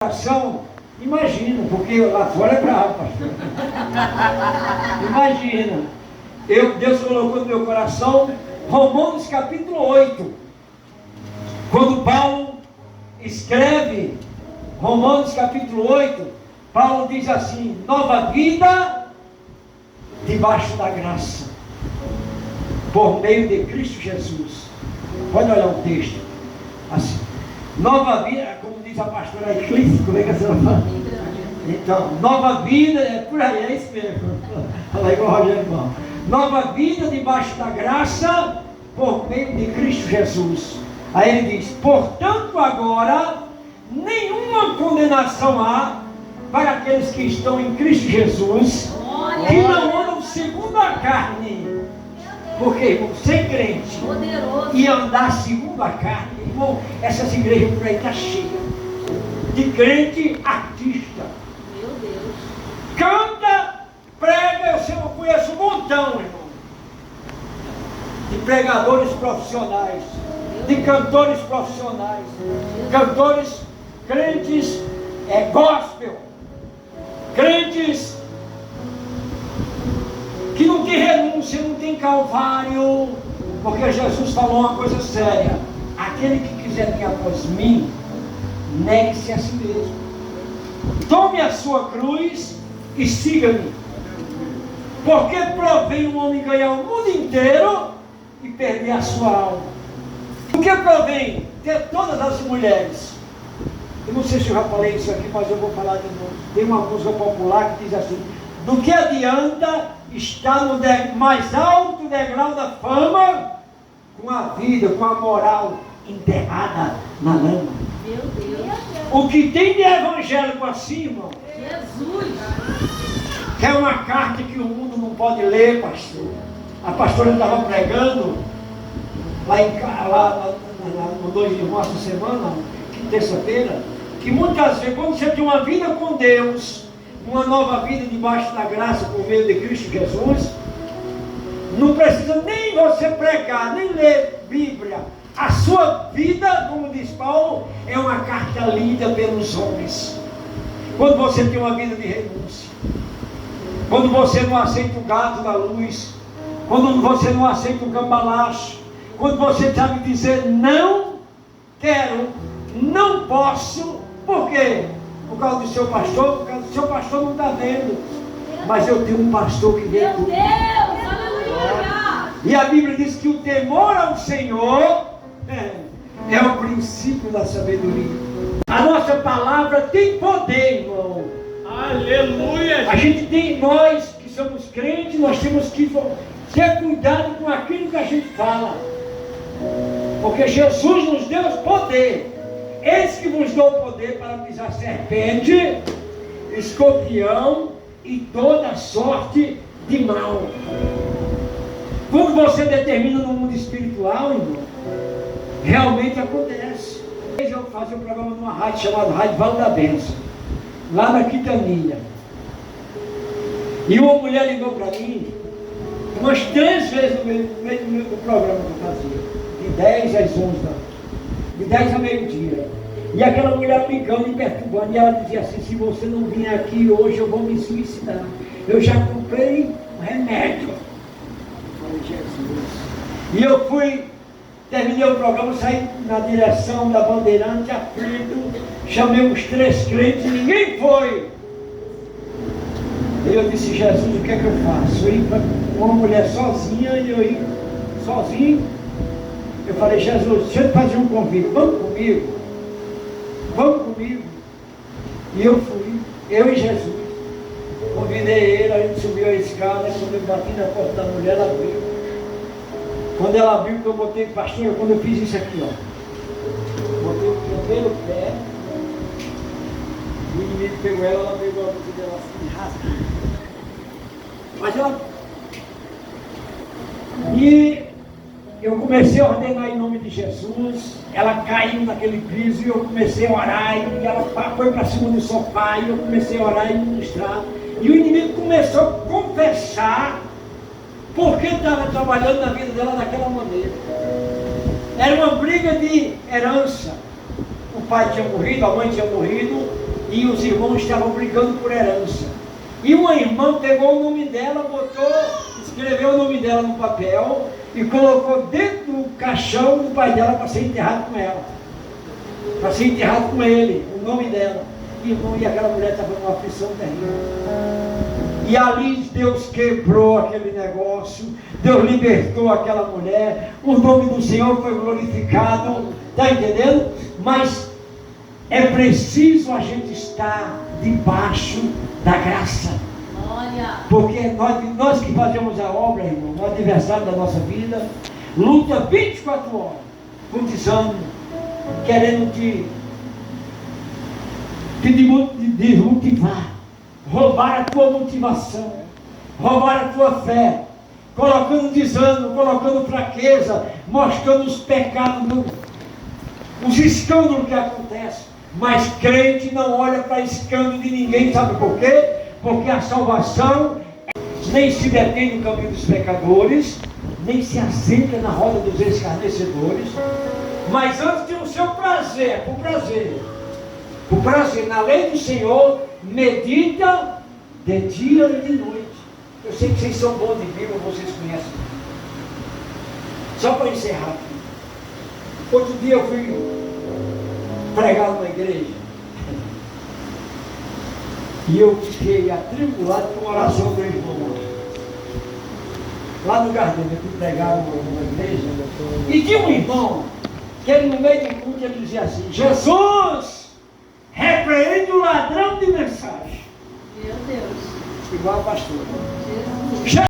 coração, imagina, porque lá fora é bravo, pastor. Imagina, Deus colocou no meu coração Romanos capítulo 8. Quando Paulo escreve Romanos capítulo 8, Paulo diz assim: nova vida debaixo da graça, por meio de Cristo Jesus. Pode olhar o texto assim. Nova vida, como diz a pastora Eclipse, como é que a senhora fala? Então, nova vida, é por aí, é isso mesmo. Fala igual o Rogério irmão. Nova vida debaixo da graça, por meio de Cristo Jesus. Aí ele diz: portanto agora, nenhuma condenação há para aqueles que estão em Cristo Jesus, que não andam segundo a carne. Porque, irmão, ser crente e andar segundo a carne, irmão, essas igrejas por aí estão cheias de crente artista. Meu Deus. Canta, prega, eu conheço um montão, irmão, de pregadores profissionais, de cantores profissionais, cantores, crentes, gospel, crentes que não tem renúncia, não tem calvário, porque Jesus falou uma coisa séria: aquele que quiser vir após mim, negue-se a si mesmo, tome a sua cruz e siga-me. Porque provém um homem ganhar o mundo inteiro e perder a sua alma. O que provém? Ter todas as mulheres. Eu não sei se eu já falei isso aqui, mas eu vou falar de novo. Tem uma música popular que diz assim: do que adianta estar no mais alto degrau da fama, com a vida, com a moral enterrada na lama? Meu Deus. O que tem de evangélico assim, irmão? Jesus. Que é uma carta que o mundo não pode ler, pastor. A pastora estava pregando lá no 2 de março da semana, terça-feira, que muitas vezes, quando você tem uma vida com Deus, uma nova vida debaixo da graça por meio de Cristo Jesus, não precisa nem você pregar, nem ler Bíblia. A sua vida, como diz Paulo, é uma carta lida pelos homens. Quando você tem uma vida de renúncia, quando você não aceita o gato da luz, quando você não aceita o cambalacho, quando você sabe dizer não quero, não posso, por quê? Por causa do seu pastor, por causa do seu pastor não está vendo, mas eu tenho um pastor que vê Meu tudo. Deus, aleluia. E a Bíblia diz que o temor ao Senhor é o princípio da sabedoria. A nossa palavra tem poder, irmão. Aleluia. A gente tem, nós que somos crentes, nós temos que ter cuidado com aquilo que a gente fala, porque Jesus nos deu poder. Eis que vos dou poder para pisar serpente, escorpião e toda sorte de mal. Quando você determina no mundo espiritual, irmão, realmente acontece. Eu fazia um programa numa rádio chamada Rádio Vale da Bênção, lá na Quintanilha. E uma mulher ligou para mim umas 3 vezes no meio do programa que eu fazia, de 10 às 11 de 10 a meio-dia. E aquela mulher ligando e perturbando, e ela dizia assim: se você não vier aqui hoje, eu vou me suicidar. Eu já comprei um remédio. Eu falei: Jesus. E eu terminei o programa, saí na direção da Bandeirante, aflito, chamei os 3 crentes e ninguém foi. E eu disse: Jesus, o que é que eu faço? Eu ia para uma mulher sozinha e eu ia sozinho. Eu falei: Jesus, deixa eu te fazer um convite, vamos comigo? Vamos comigo. E eu fui, eu e Jesus. Convidei ele, a gente subiu a escada, quando eu bati na porta da mulher, ela abriu. Quando ela abriu, que eu botei, pastor, quando eu fiz isso aqui, ó, botei o primeiro pé, o inimigo pegou ela pegou a boca dela assim, rasgada. Mas ela... E eu comecei a ordenar em nome de Jesus, ela caiu naquele piso e eu comecei a orar, e ela foi para cima do sofá e eu comecei a orar e ministrar. E o inimigo começou a confessar porque estava trabalhando na vida dela daquela maneira. Era uma briga de herança. O pai tinha morrido, a mãe tinha morrido, E os irmãos estavam brigando por herança. E uma irmã pegou o nome dela, escreveu o nome dela no papel e colocou dentro do caixão do pai dela para ser enterrado com ela. Para ser enterrado com ele, o nome dela. Irmão, e aquela mulher estava numa aflição terrível. E ali Deus quebrou aquele negócio, Deus libertou aquela mulher, o nome do Senhor foi glorificado, está entendendo? Mas é preciso a gente estar debaixo da graça. Olha. Porque nós que fazemos a obra, irmão, no adversário da nossa vida, luta 24 horas, com desânimo, querendo te desmotivar, roubar a tua motivação, roubar a tua fé, colocando desânimo, colocando fraqueza, mostrando os pecados, os escândalos que acontecem. Mas crente não olha para escândalo de ninguém, sabe por quê? Porque a salvação nem se detém no caminho dos pecadores, nem se assenta na roda dos escarnecedores, mas antes tem o seu prazer, o prazer na lei do Senhor, medita de dia e de noite. Eu sei que vocês são bons de Bíblia, vocês conhecem. Só para encerrar aqui. Outro dia eu fui pregar numa igreja e eu fiquei atribulado com uma oração do irmão lá no Garden. Eu fui pregar numa igreja e tinha um irmão que ele, no meio do culto, ele dizia assim: Jesus repreende o ladrão de mensagem. Meu Deus. Igual a pastora. Jesus.